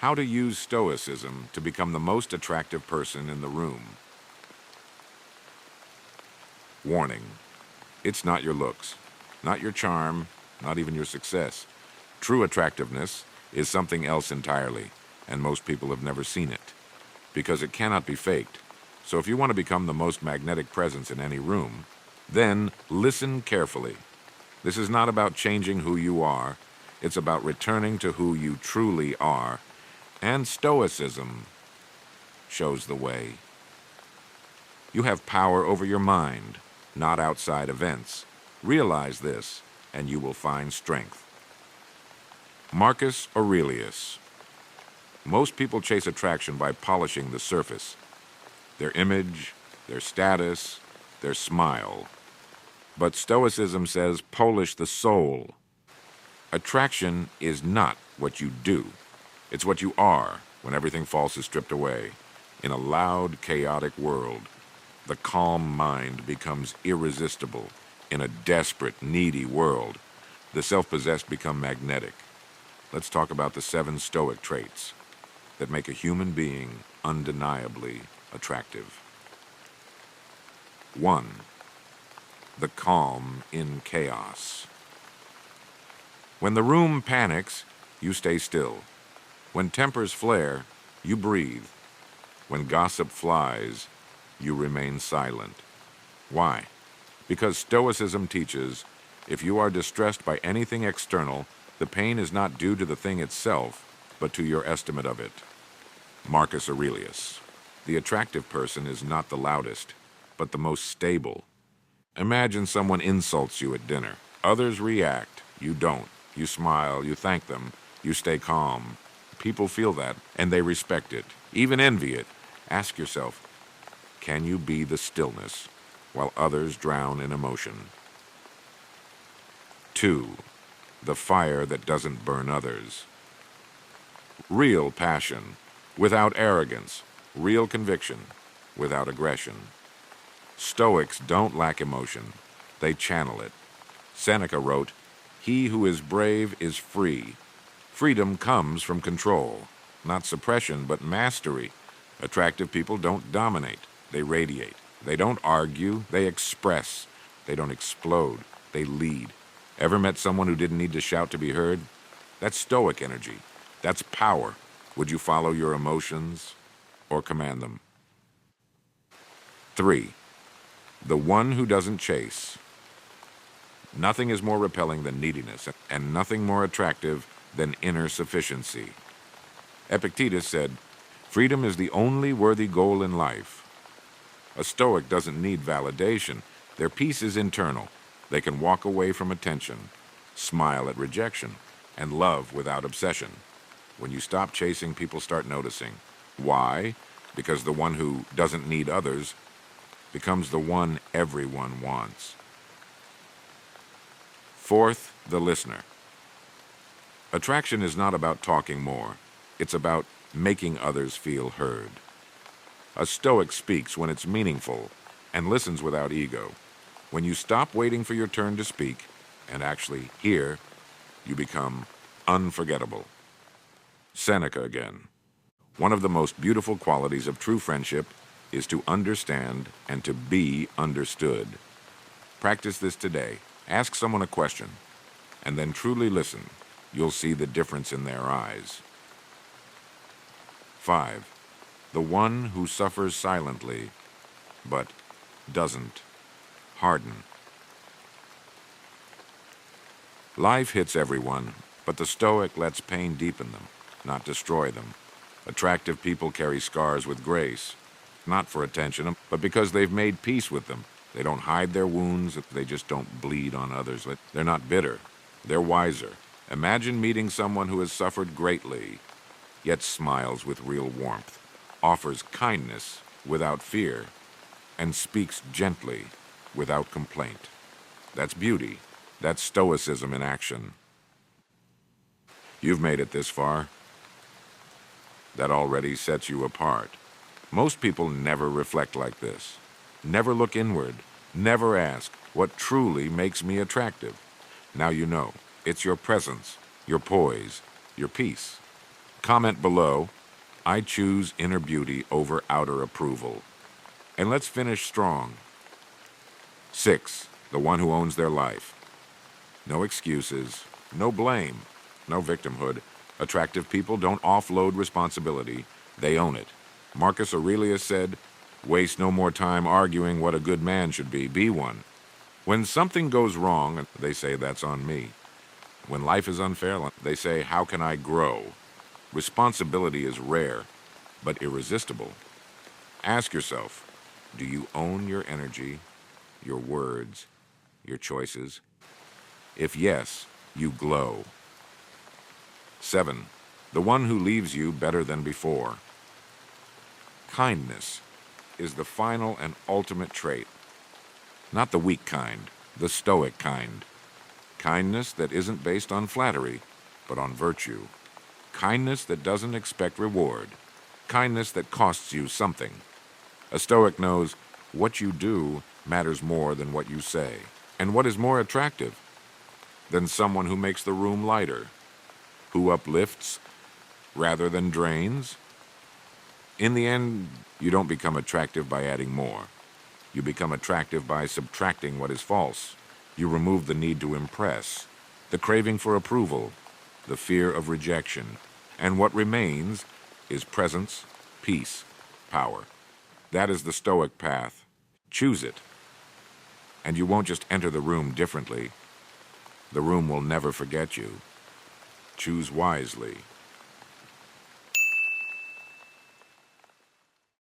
How to use Stoicism to become the most attractive person in the room. Warning: it's not your looks, not your charm, not even your success. True attractiveness is something else entirely, and most people have never seen it, because it cannot be faked. So if you want to become the most magnetic presence in any room, then listen carefully. This is not about changing who you are. It's about returning to who you truly are. And Stoicism shows the way. You have power over your mind, not outside events. Realize this, and you will find strength. Marcus Aurelius. Most people chase attraction by polishing the surface. Their image, their status, their smile. But Stoicism says polish the soul. Attraction is not what you do. It's what you are when everything false is stripped away. In a loud, chaotic world, the calm mind becomes irresistible. In a desperate, needy world, the self-possessed become magnetic. Let's talk about the 7 Stoic traits that make a human being undeniably attractive. 1. The calm in chaos. When the room panics, you stay still. When tempers flare, you breathe. When gossip flies, you remain silent. Why? Because Stoicism teaches, if you are distressed by anything external, the pain is not due to the thing itself, but to your estimate of it. Marcus Aurelius. The attractive person is not the loudest, but the most stable. Imagine someone insults you at dinner. Others react. You don't. You smile, you thank them, you stay calm. People feel that, and they respect it, even envy it. Ask yourself, can you be the stillness while others drown in emotion? 2. The fire that doesn't burn others. Real passion, without arrogance. Real conviction, without aggression. Stoics don't lack emotion. They channel it. Seneca wrote, "He who is brave is free." Freedom comes from control, not suppression, but mastery. Attractive people don't dominate. They radiate. They don't argue. They express. They don't explode. They lead. Ever met someone who didn't need to shout to be heard? That's Stoic energy. That's power. Would you follow your emotions or command them? 3. The one who doesn't chase. Nothing is more repelling than neediness, and nothing more attractive than inner sufficiency. Epictetus said, "Freedom is the only worthy goal in life." A Stoic doesn't need validation. Their peace is internal. They can walk away from attention, smile at rejection, and love without obsession. When you stop chasing, people start noticing. Why? Because the one who doesn't need others becomes the one everyone wants. 4th, the listener. Attraction is not about talking more. It's about making others feel heard. A Stoic speaks when it's meaningful and listens without ego. When you stop waiting for your turn to speak and actually hear, you become unforgettable. Seneca again. One of the most beautiful qualities of true friendship is to understand and to be understood. Practice this today. Ask someone a question, and then truly listen. You'll see the difference in their eyes. 5. The one who suffers silently, but doesn't harden. Life hits everyone, but the Stoic lets pain deepen them, not destroy them. Attractive people carry scars with grace, not for attention, but because they've made peace with them. They don't hide their wounds, they just don't bleed on others. They're not bitter, they're wiser. Imagine meeting someone who has suffered greatly, yet smiles with real warmth, offers kindness without fear, and speaks gently without complaint. That's beauty. That's Stoicism in action. You've made it this far. That already sets you apart. Most people never reflect like this. Never look inward. Never ask, what truly makes me attractive? Now you know. It's your presence, your poise, your peace. Comment below, I choose inner beauty over outer approval. And let's finish strong. 6. The one who owns their life. No excuses, no blame, no victimhood. Attractive people don't offload responsibility, they own it. Marcus Aurelius said, waste no more time arguing what a good man should be one. When something goes wrong, they say that's on me. When life is unfair, they say, how can I grow? Responsibility is rare, but irresistible. Ask yourself, do you own your energy, your words, your choices? If yes, you glow. 7. The one who leaves you better than before. Kindness is the final and ultimate trait. Not the weak kind, the Stoic kind. Kindness that isn't based on flattery, but on virtue. Kindness that doesn't expect reward. Kindness that costs you something. A Stoic knows what you do matters more than what you say. And what is more attractive than someone who makes the room lighter, who uplifts rather than drains? In the end, you don't become attractive by adding more. You become attractive by subtracting what is false. You remove the need to impress, the craving for approval, the fear of rejection. And what remains is presence, peace, power. That is the Stoic path. Choose it. And you won't just enter the room differently. The room will never forget you. Choose wisely.